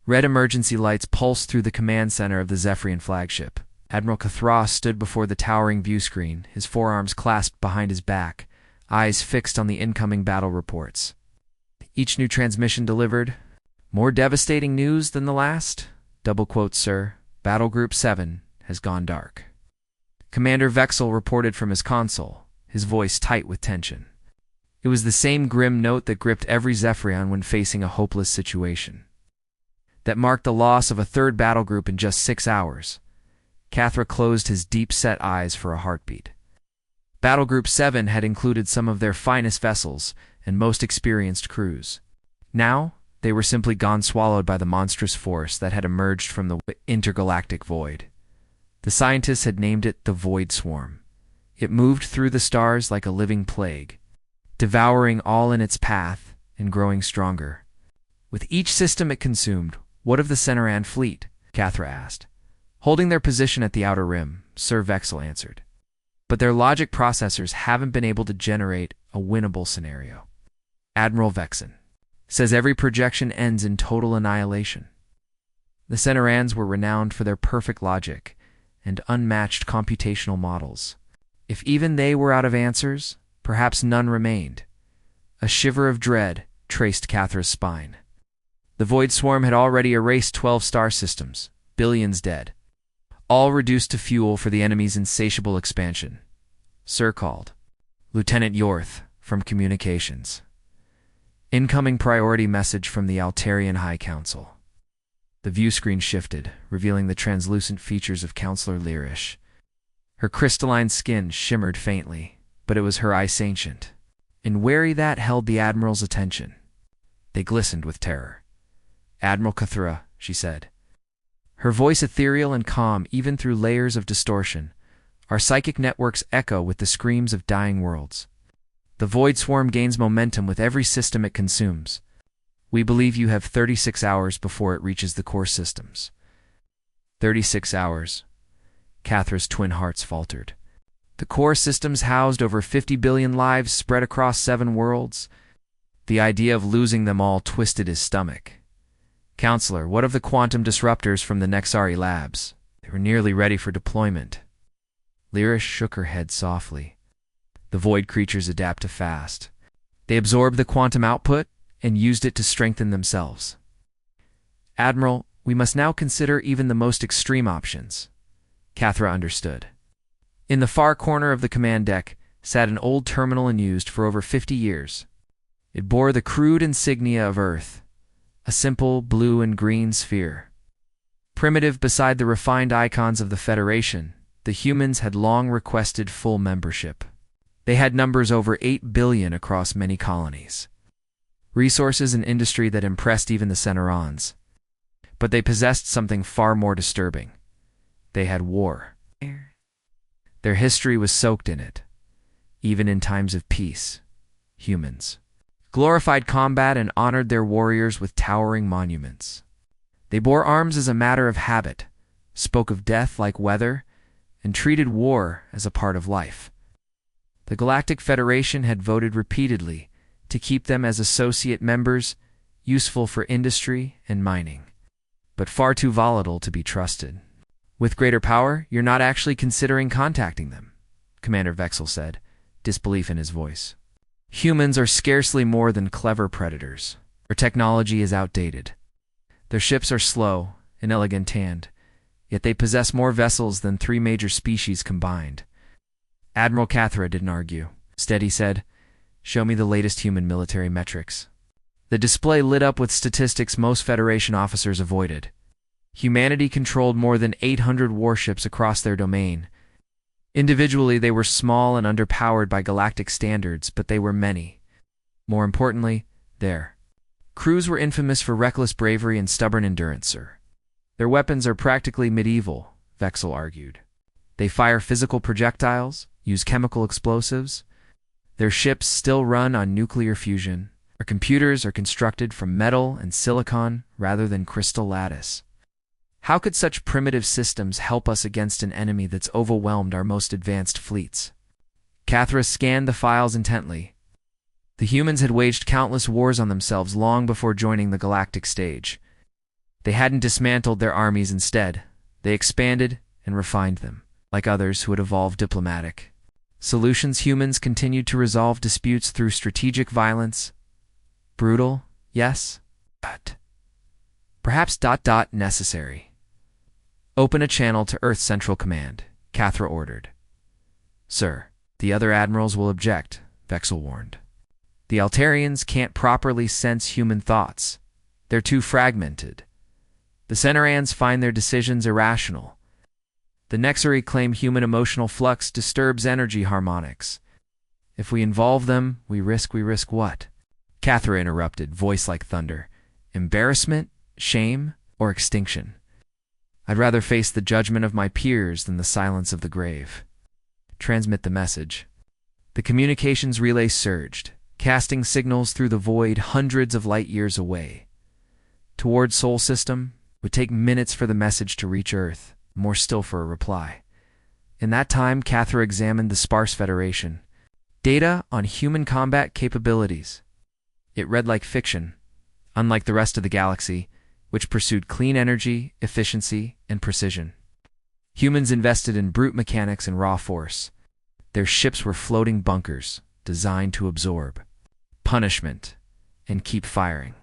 Red emergency lights pulsed through the command center of the Zephyrian flagship. Admiral Cathra stood before the towering view screen, his forearms clasped behind his back, eyes fixed on the incoming battle reports. Each new transmission delivered more devastating news than the last. Double quotes, sir. Battle Group 7 has gone dark. Commander Vexel reported from his console, his voice tight with tension. It was the same grim note that gripped every Zephyrian when facing a hopeless situation. That marked the loss of a third battle group in just 6 hours. Cathra closed his deep-set eyes for a heartbeat. Battle Group 7 had included some of their finest vessels and most experienced crews. Now, they were simply gone swallowed by the monstrous force that had emerged from the intergalactic void. The scientists had named it the Void Swarm. It moved through the stars like a living plague, devouring all in its path and growing stronger. With each system it consumed, what of the Ceneran fleet? Cathra asked. Holding their position at the outer rim, Sir Vexel answered. But their logic processors haven't been able to generate a winnable scenario. Admiral Vexen says every projection ends in total annihilation. The Cenerans were renowned for their perfect logic and unmatched computational models. If even they were out of answers, perhaps none remained. A shiver of dread traced Cathra's spine. The Void Swarm had already erased 12 star systems, billions dead, all reduced to fuel for the enemy's insatiable expansion. Sir called. Lieutenant Yorth, from Communications. Incoming priority message from the Altarian High Council. The view screen shifted, revealing the translucent features of Counselor Lyrish. Her crystalline skin shimmered faintly, but it was her Ice Ancient. And wary that held the Admiral's attention. They glistened with terror. Admiral Cathra, she said. Her voice ethereal and calm even through layers of distortion. Our psychic networks echo with the screams of dying worlds. The Void Swarm gains momentum with every system it consumes. We believe you have 36 hours before it reaches the core systems. 36 hours. Cathra's twin hearts faltered. The core systems housed over 50 billion lives spread across 7 worlds. The idea of losing them all twisted his stomach. Counselor, what of the quantum disruptors from the Nexari labs? They were nearly ready for deployment. Lyrish shook her head softly. The void creatures adapt to fast. They absorbed the quantum output and used it to strengthen themselves. Admiral, we must now consider even the most extreme options. Cathra understood. In the far corner of the command deck sat an old terminal unused for over 50 years. It bore the crude insignia of Earth, a simple blue and green sphere. Primitive beside the refined icons of the Federation, the humans had long requested full membership. They had numbers over 8 billion across many colonies. Resources and industry that impressed even the Cenerans. But they possessed something far more disturbing. They had war. Their history was soaked in it. Even in times of peace, humans glorified combat and honored their warriors with towering monuments. They bore arms as a matter of habit, spoke of death like weather, and treated war as a part of life. The Galactic Federation had voted repeatedly to keep them as associate members, useful for industry and mining, but far too volatile to be trusted. With greater power, you're not actually considering contacting them, Commander Vexel said, disbelief in his voice. Humans are scarcely more than clever predators. Their technology is outdated. Their ships are slow and elegant-hand, yet they possess more vessels than 3 major species combined. Admiral Cathra didn't argue. Instead, he said, show me the latest human military metrics. The display lit up with statistics most Federation officers avoided. Humanity controlled more than 800 warships across their domain. Individually, they were small and underpowered by galactic standards, but they were many. More importantly, their crews were infamous for reckless bravery and stubborn endurance, sir. Their weapons are practically medieval, Vexel argued. They fire physical projectiles, use chemical explosives. Their ships still run on nuclear fusion. Our computers are constructed from metal and silicon rather than crystal lattice. How could such primitive systems help us against an enemy that's overwhelmed our most advanced fleets? Cathra scanned the files intently. The humans had waged countless wars on themselves long before joining the galactic stage. They hadn't dismantled their armies. Instead, they expanded and refined them, like others who had evolved diplomatic solutions. Humans continued to resolve disputes through strategic violence. Brutal, yes, but perhaps necessary. Open a channel to Earth's Central Command, Cathra ordered. Sir, the other admirals will object, Vexel warned. The Altarians can't properly sense human thoughts. They're too fragmented. The Centurians find their decisions irrational. The Nexari claim human emotional flux disturbs energy harmonics. If we involve them, we risk what? Cathra interrupted, voice like thunder. Embarrassment, shame, or extinction? I'd rather face the judgment of my peers than the silence of the grave. Transmit the message. The communications relay surged, casting signals through the void hundreds of light years away. Toward Sol System, it would take minutes for the message to reach Earth, more still for a reply. In that time, Cathra examined the sparse Federation. Data on human combat capabilities. It read like fiction, unlike the rest of the galaxy, which pursued clean energy, efficiency, and precision. Humans invested in brute mechanics and raw force. Their ships were floating bunkers, designed to absorb punishment and keep firing.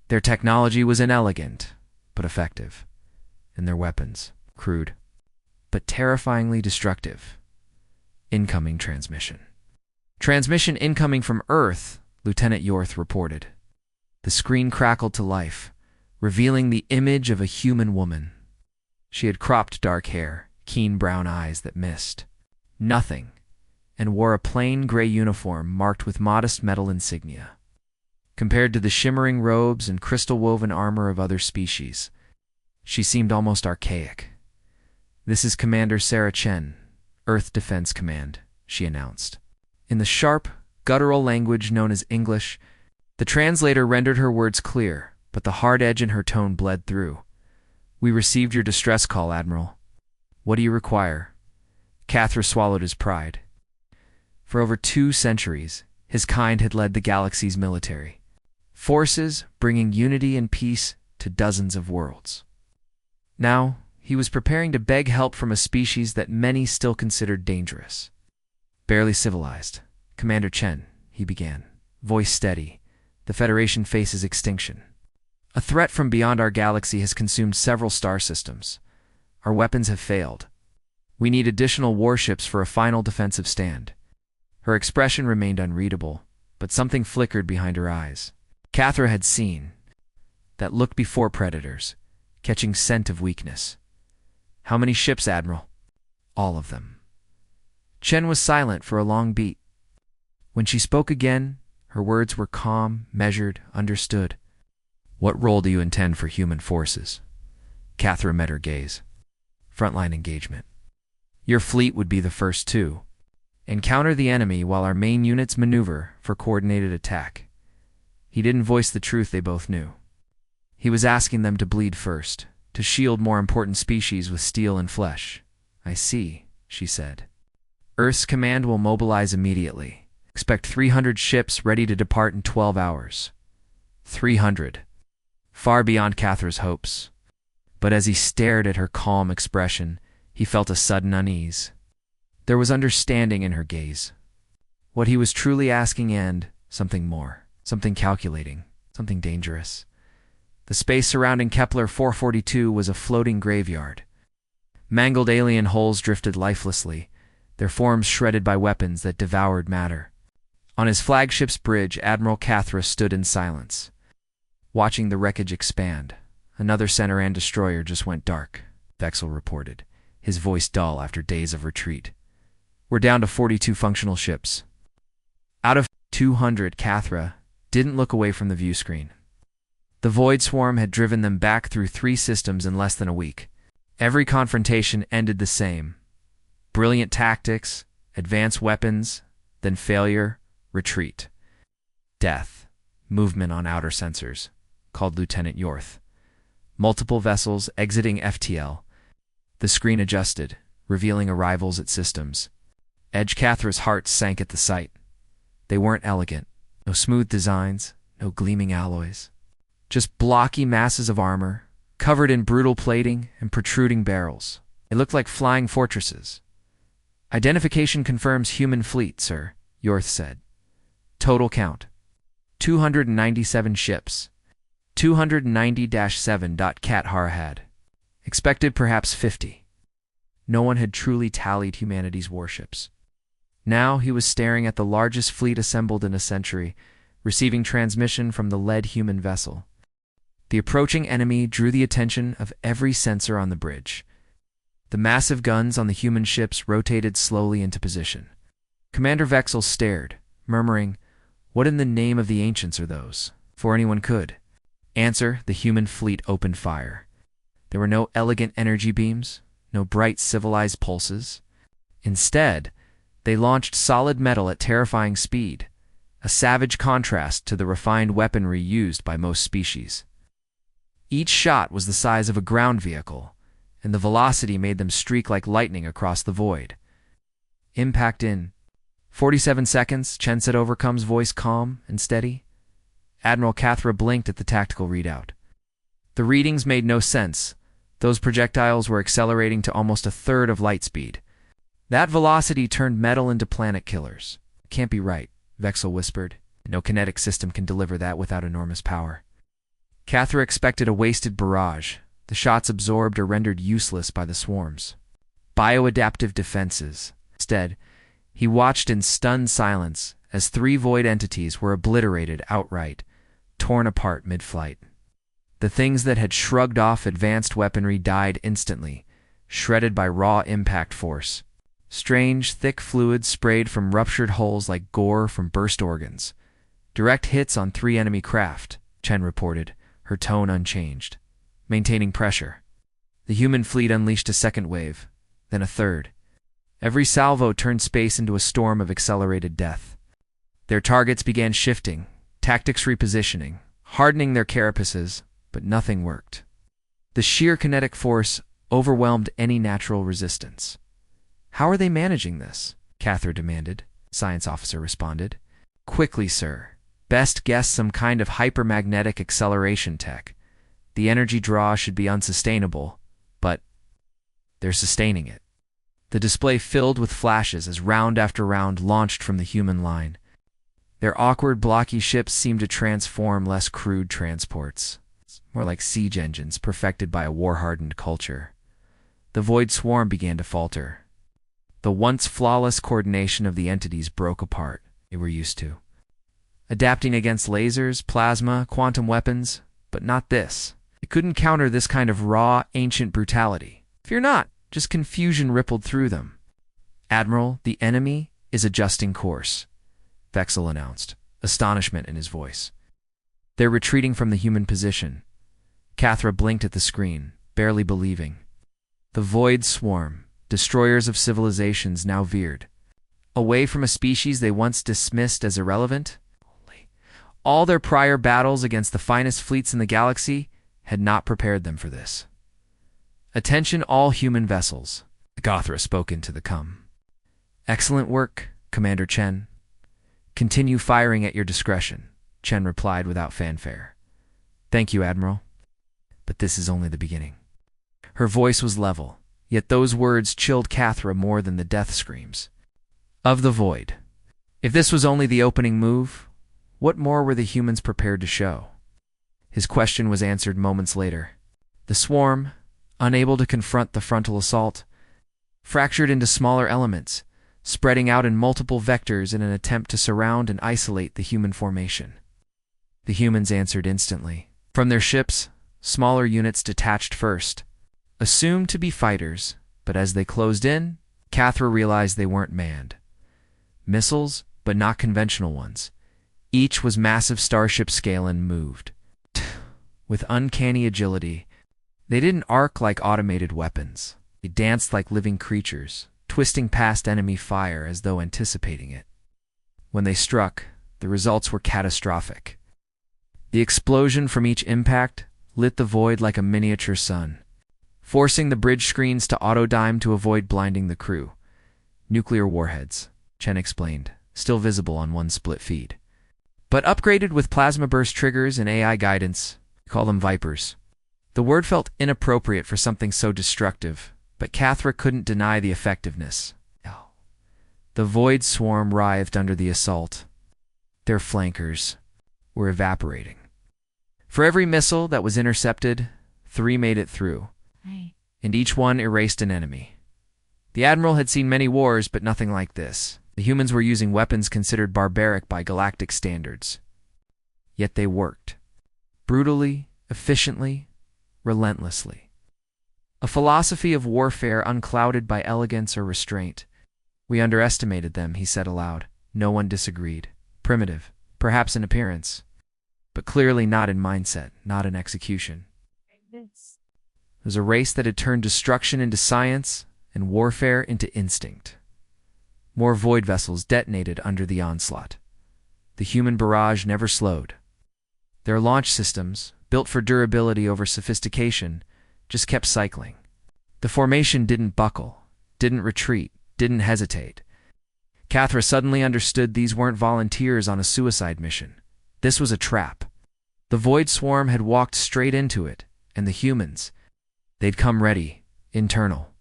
Their technology was inelegant, but effective, and their weapons, crude, but terrifyingly destructive. Incoming transmission. Transmission incoming from Earth, Lieutenant Yorth reported. The screen crackled to life, revealing the image of a human woman. She had cropped dark hair, keen brown eyes that missed nothing, and wore a plain gray uniform marked with modest metal insignia. Compared to the shimmering robes and crystal-woven armor of other species, she seemed almost archaic. This is Commander Sarah Chen, Earth Defense Command, she announced. In the sharp, guttural language known as English, the translator rendered her words clear, but the hard edge in her tone bled through. We received your distress call, Admiral. What do you require? Cathra swallowed his pride. For over 2 centuries, his kind had led the galaxy's military forces, bringing unity and peace to dozens of worlds. Now, he was preparing to beg help from a species that many still considered dangerous. Barely civilized. Commander Chen, he began, voice steady. The Federation faces extinction. A threat from beyond our galaxy has consumed several star systems. Our weapons have failed. We need additional warships for a final defensive stand. Her expression remained unreadable, but something flickered behind her eyes. Cathra had seen that look before predators, catching scent of weakness. How many ships, Admiral? All of them. Chen was silent for a long beat. When she spoke again, her words were calm, measured, understood. What role do you intend for human forces? Cathra met her gaze. Frontline engagement. Your fleet would be the first to encounter the enemy while our main units maneuver for coordinated attack. He didn't voice the truth they both knew. He was asking them to bleed first, to shield more important species with steel and flesh. I see, she said. Earth's command will mobilize immediately. Expect 300 ships ready to depart in 12 hours. 300. Far beyond Cathra's hopes. But as he stared at her calm expression, he felt a sudden unease. There was understanding in her gaze. What he was truly asking and something more. Something calculating. Something dangerous. The space surrounding Kepler 442 was a floating graveyard. Mangled alien hulls drifted lifelessly, their forms shredded by weapons that devoured matter. On his flagship's bridge, Admiral Cathra stood in silence, watching the wreckage expand. Another Centurion destroyer just went dark, Vexel reported, his voice dull after days of retreat. We're down to 42 functional ships. Out of 200, Cathra didn't look away from the view screen. The Void Swarm had driven them back through 3 systems in less than a week. Every confrontation ended the same. Brilliant tactics, advanced weapons, then failure, retreat. Death. Movement on outer sensors, called Lieutenant Yorth. Multiple vessels exiting FTL. The screen adjusted, revealing arrivals at systems. Edge Cathra's heart sank at the sight. They weren't elegant. No smooth designs, no gleaming alloys. Just blocky masses of armor, covered in brutal plating and protruding barrels. They looked like flying fortresses. Identification confirms human fleet, sir, Yorth said. Total count: 297 ships. 290-7. Kathar had. Expected perhaps 50. No one had truly tallied humanity's warships. Now he was staring at the largest fleet assembled in a century, receiving transmission from the lead human vessel. The approaching enemy drew the attention of every sensor on the bridge. The massive guns on the human ships rotated slowly into position. Commander Vexel stared, murmuring, "What in the name of the ancients are those?" Before anyone could answer, the human fleet opened fire. There were no elegant energy beams, no bright civilized pulses. Instead, they launched solid metal at terrifying speed, a savage contrast to the refined weaponry used by most species. Each shot was the size of a ground vehicle, and the velocity made them streak like lightning across the void. Impact in 47 seconds, Chen said, Overcome's voice calm and steady. Admiral Cathra blinked at the tactical readout. The readings made no sense. Those projectiles were accelerating to almost a third of light speed. That velocity turned metal into planet killers. It can't be right, Vexel whispered. No kinetic system can deliver that without enormous power. Cathra expected a wasted barrage, the shots absorbed or rendered useless by the swarms. Bioadaptive defenses. Instead, he watched in stunned silence as 3 void entities were obliterated outright, torn apart mid-flight. The things that had shrugged off advanced weaponry died instantly, shredded by raw impact force. Strange, thick fluid sprayed from ruptured holes like gore from burst organs. Direct hits on 3 enemy craft, Chen reported, her tone unchanged. Maintaining pressure. The human fleet unleashed a second wave, then a third. Every salvo turned space into a storm of accelerated death. Their targets began shifting, tactics repositioning, hardening their carapaces, but nothing worked. The sheer kinetic force overwhelmed any natural resistance. "How are they managing this?" Cathra demanded. Science officer responded. "Quickly, sir. Best guess some kind of hypermagnetic acceleration tech. The energy draw should be unsustainable, but they're sustaining it." The display filled with flashes as round after round launched from the human line. Their awkward, blocky ships seemed to transform less crude transports, more like siege engines perfected by a war-hardened culture. The void swarm began to falter. The once flawless coordination of the entities broke apart. They were used to adapting against lasers, plasma, quantum weapons, but not this. It couldn't counter this kind of raw, ancient brutality. Fear not, just confusion rippled through them. "Admiral, the enemy is adjusting course," Vexel announced, astonishment in his voice. "They're retreating from the human position." Cathra blinked at the screen, barely believing. The void swarm, destroyers of civilizations, now veered. Away from a species they once dismissed as irrelevant. All their prior battles against the finest fleets in the galaxy had not prepared them for this. "Attention all human vessels," Gothra spoke into the com. "Excellent work, Commander Chen. Continue firing at your discretion," Chen replied without fanfare. "Thank you, Admiral. But this is only the beginning." Her voice was level, yet those words chilled Cathra more than the death screams. Of the void. If this was only the opening move, what more were the humans prepared to show? His question was answered moments later. The swarm, unable to confront the frontal assault, fractured into smaller elements, spreading out in multiple vectors in an attempt to surround and isolate the human formation. The humans answered instantly. From their ships, smaller units detached first, assumed to be fighters, but as they closed in, Cathra realized they weren't manned. Missiles, but not conventional ones. Each was massive starship scale and moved. With uncanny agility, they didn't arc like automated weapons. They danced like living creatures, twisting past enemy fire as though anticipating it. When they struck, the results were catastrophic. The explosion from each impact lit the void like a miniature sun, forcing the bridge screens to auto-dime to avoid blinding the crew. "Nuclear warheads," Chen explained, still visible on one split feed. "But upgraded with plasma burst triggers and AI guidance. We call them Vipers." The word felt inappropriate for something so destructive, but Cathra couldn't deny the effectiveness. The void swarm writhed under the assault. Their flankers were evaporating. For every missile that was intercepted, 3 made it through, and each one erased an enemy. The Admiral had seen many wars, but nothing like this. The humans were using weapons considered barbaric by galactic standards. Yet they worked. Brutally, efficiently, relentlessly. A philosophy of warfare unclouded by elegance or restraint. We underestimated them, he said aloud. No one disagreed. Primitive, perhaps in appearance, but clearly not in mindset, not in execution. It was a race that had turned destruction into science and warfare into instinct. More void vessels detonated under the onslaught. The human barrage never slowed. Their launch systems, built for durability over sophistication, just kept cycling. The formation didn't buckle, didn't retreat, didn't hesitate. Cathra suddenly understood these weren't volunteers on a suicide mission. This was a trap. The void swarm had walked straight into it, and the humans, they'd come ready, internal.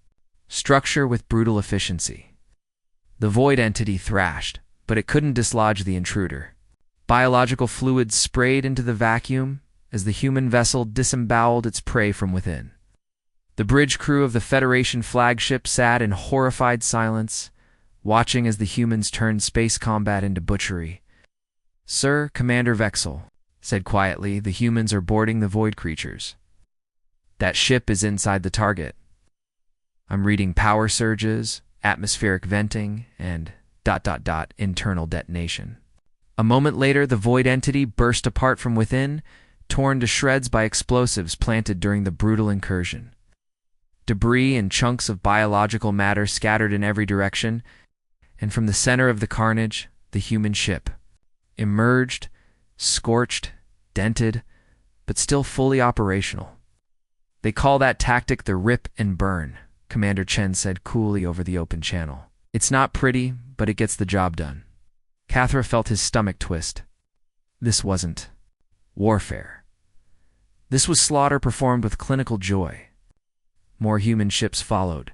Structure with brutal efficiency. The void entity thrashed, but it couldn't dislodge the intruder. Biological fluids sprayed into the vacuum as the human vessel disemboweled its prey from within. The bridge crew of the Federation flagship sat in horrified silence, watching as the humans turned space combat into butchery. "Sir, Commander Vexel," said quietly, "the humans are boarding the void creatures. That ship is inside the target. I'm reading power surges, atmospheric venting, and ... internal detonation." A moment later, the void entity burst apart from within, torn to shreds by explosives planted during the brutal incursion. Debris and chunks of biological matter scattered in every direction, and from the center of the carnage, the human ship emerged, scorched, dented, but still fully operational. "They call that tactic the rip and burn," Commander Chen said coolly over the open channel. "It's not pretty, but it gets the job done." Cathra felt his stomach twist. This wasn't warfare. This was slaughter performed with clinical joy. More human ships followed,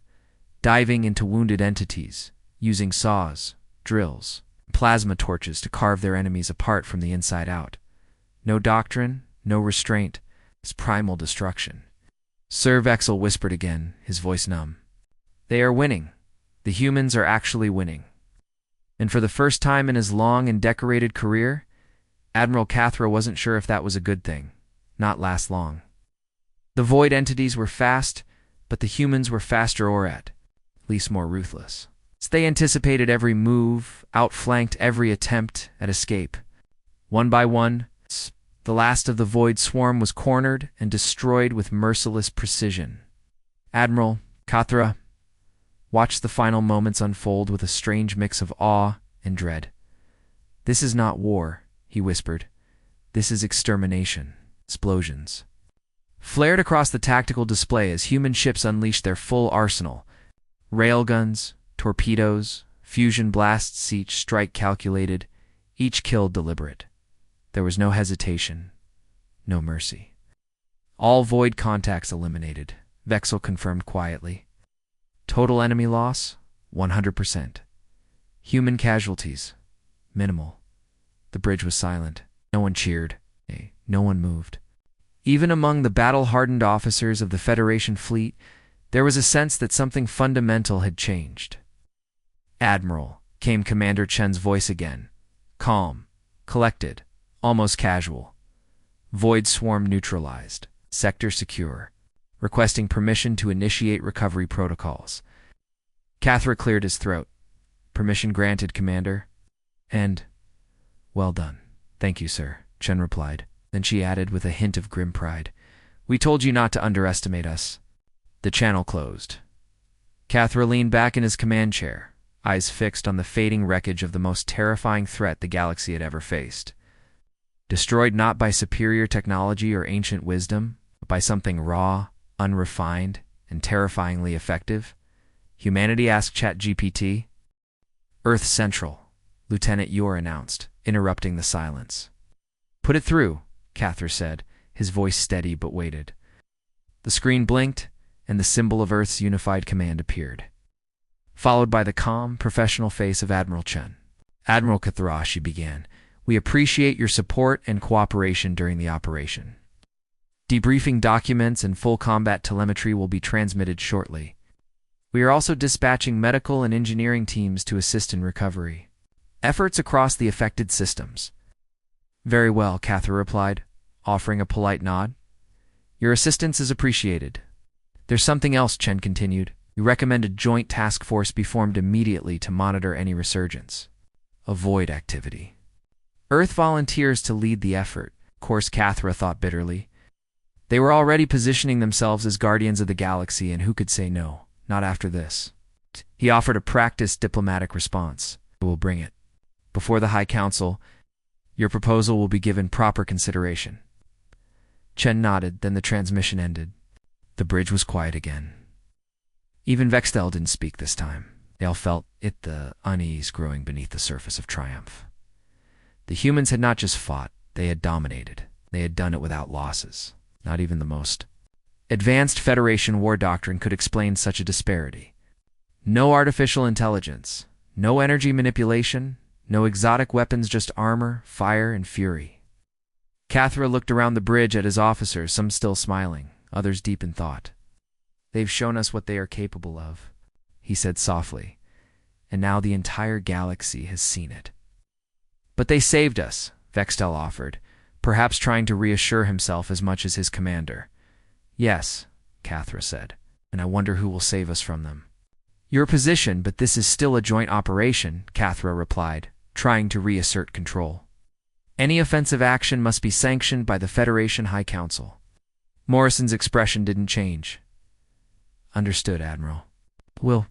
diving into wounded entities, using saws, drills, plasma torches to carve their enemies apart from the inside out. No doctrine, no restraint, it's primal destruction. Sir Vexel whispered again, his voice numb. "They are winning. The humans are actually winning." And for the first time in his long and decorated career, Admiral Cathra wasn't sure if that was a good thing. Not last long. The void entities were fast, but the humans were faster or at least more ruthless. They anticipated every move, outflanked every attempt at escape. One by one, the last of the void swarm was cornered and destroyed with merciless precision. Admiral Cathra watched the final moments unfold with a strange mix of awe and dread. "This is not war," he whispered. "This is extermination." Explosions flared across the tactical display as human ships unleashed their full arsenal. Railguns, torpedoes, fusion blasts, each strike calculated, each kill deliberate. There was no hesitation, no mercy. "All void contacts eliminated," Vexel confirmed quietly. "Total enemy loss, 100%. Human casualties, minimal." The bridge was silent. No one cheered. No one moved. Even among the battle-hardened officers of the Federation fleet, there was a sense that something fundamental had changed. "Admiral," came Commander Chen's voice again. Calm, collected, almost casual. "Void swarm neutralized. Sector secure. Requesting permission to initiate recovery protocols." Cathra cleared his throat. "Permission granted, Commander." "And well done." "Thank you, sir," Chen replied. Then she added with a hint of grim pride, "We told you not to underestimate us." The channel closed. Cathra leaned back in his command chair, eyes fixed on the fading wreckage of the most terrifying threat the galaxy had ever faced. Destroyed not by superior technology or ancient wisdom, but by something raw, unrefined, and terrifyingly effective, humanity asked ChatGPT. "Earth Central," Lieutenant Yor announced, interrupting the silence. "Put it through," Cathra said, his voice steady but weighted. The screen blinked, and the symbol of Earth's unified command appeared, followed by the calm, professional face of Admiral Chen. "Admiral Kathra," she began, "we appreciate your support and cooperation during the operation. Debriefing documents and full combat telemetry will be transmitted shortly. We are also dispatching medical and engineering teams to assist in recovery efforts across the affected systems." "Very well," Kathra replied, offering a polite nod. "Your assistance is appreciated." "There's something else," Chen continued. "We recommend a joint task force be formed immediately to monitor any resurgence. Avoid activity. Earth volunteers to lead the effort." Of course, Kathra thought bitterly. They were already positioning themselves as guardians of the galaxy, and who could say no? Not after this. He offered a practiced diplomatic response. "We will bring it before the High Council. Your proposal will be given proper consideration." Chen nodded, then the transmission ended. The bridge was quiet again. Even Vextel didn't speak this time. They all felt it, the unease growing beneath the surface of triumph. The humans had not just fought, they had dominated. They had done it without losses. Not even the most advanced Federation war doctrine could explain such a disparity. No artificial intelligence, no energy manipulation, no exotic weapons, just armor, fire, and fury. Kathra looked around the bridge at his officers, some still smiling, others deep in thought. "They've shown us what they are capable of," he said softly, "and now the entire galaxy has seen it." "But they saved us," Vextel offered, perhaps trying to reassure himself as much as his commander. "Yes," Kathra said, "and I wonder who will save us from them." "Your position, but this is still a joint operation," Kathra replied, trying to reassert control. "Any offensive action must be sanctioned by the Federation High Council." Morrison's expression didn't change. "Understood, Admiral. We'll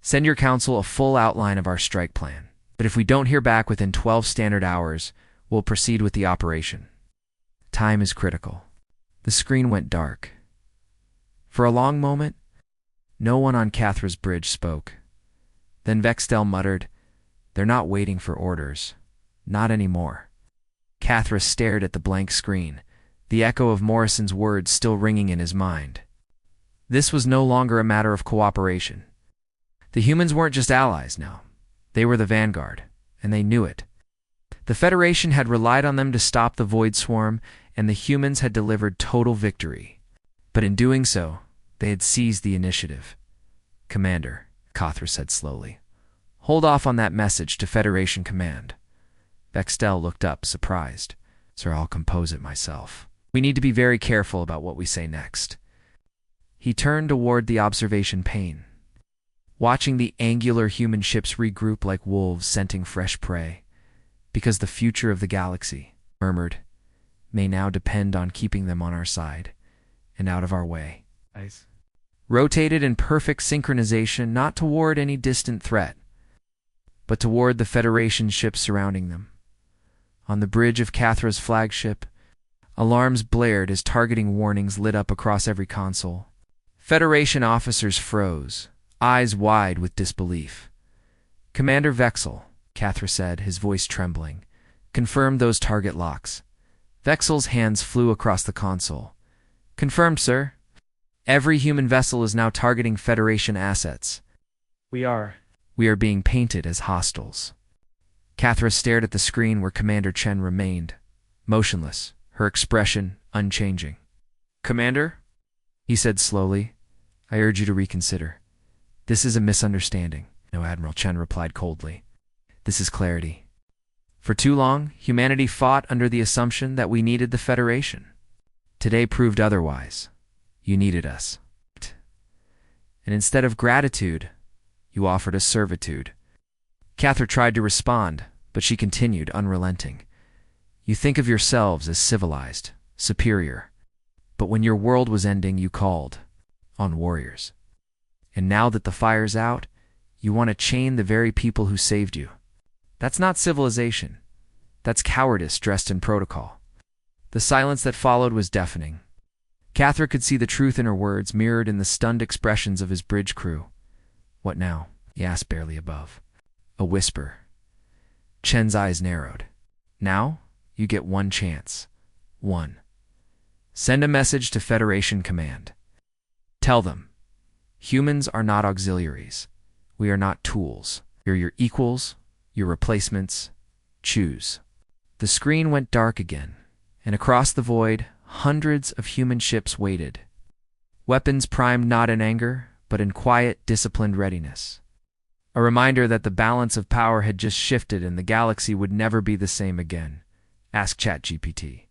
send your council a full outline of our strike plan, but if we don't hear back within 12 standard hours, we'll proceed with the operation. Time is critical." The screen went dark. For a long moment, no one on Kathra's bridge spoke. Then Vextel muttered, "They're not waiting for orders. Not anymore." Kathra stared at the blank screen, the echo of Morrison's words still ringing in his mind. This was no longer a matter of cooperation. The humans weren't just allies now. They were the vanguard, and they knew it. The Federation had relied on them to stop the Void Swarm, and the humans had delivered total victory. But in doing so, they had seized the initiative. "Commander," Kathra said slowly, "hold off on that message to Federation Command." Vextel looked up, surprised. "Sir, I'll compose it myself. We need to be very careful about what we say next." He turned toward the observation pane, watching the angular human ships regroup like wolves scenting fresh prey. "Because the future of the galaxy," murmured, "may now depend on keeping them on our side and out of our way." Nice. Rotated in perfect synchronization, not toward any distant threat, but toward the Federation ships surrounding them. On the bridge of Kathra's flagship, alarms blared as targeting warnings lit up across every console. Federation officers froze, eyes wide with disbelief. "Commander Vexel," Kathra said, his voice trembling, "confirm those target locks." Vexel's hands flew across the console. "Confirmed, sir. Every human vessel is now targeting Federation assets. We are being painted as hostiles." Kathra stared at the screen where Commander Chen remained, motionless, her expression unchanging. "Commander," he said slowly, "I urge you to reconsider. This is a misunderstanding." "No, Admiral," Chen replied coldly. "This is clarity. For too long, humanity fought under the assumption that we needed the Federation. Today proved otherwise. You needed us. And instead of gratitude, you offered us servitude." Kathra tried to respond, but she continued, unrelenting. "You think of yourselves as civilized, superior. But when your world was ending, you called on warriors. And now that the fire's out, you want to chain the very people who saved you. That's not civilization. That's cowardice dressed in protocol." The silence that followed was deafening. Kathra could see the truth in her words mirrored in the stunned expressions of his bridge crew. "What now?" he asked barely above. A whisper. Chen's eyes narrowed. "Now, you get one chance. One. Send a message to Federation Command. Tell them, humans are not auxiliaries. We are not tools. We're your equals, your replacements. Choose. The screen went dark again, and across the void, hundreds of human ships waited. Weapons primed not in anger, but in quiet, disciplined readiness. A reminder that the balance of power had just shifted and the galaxy would never be the same again. Ask ChatGPT.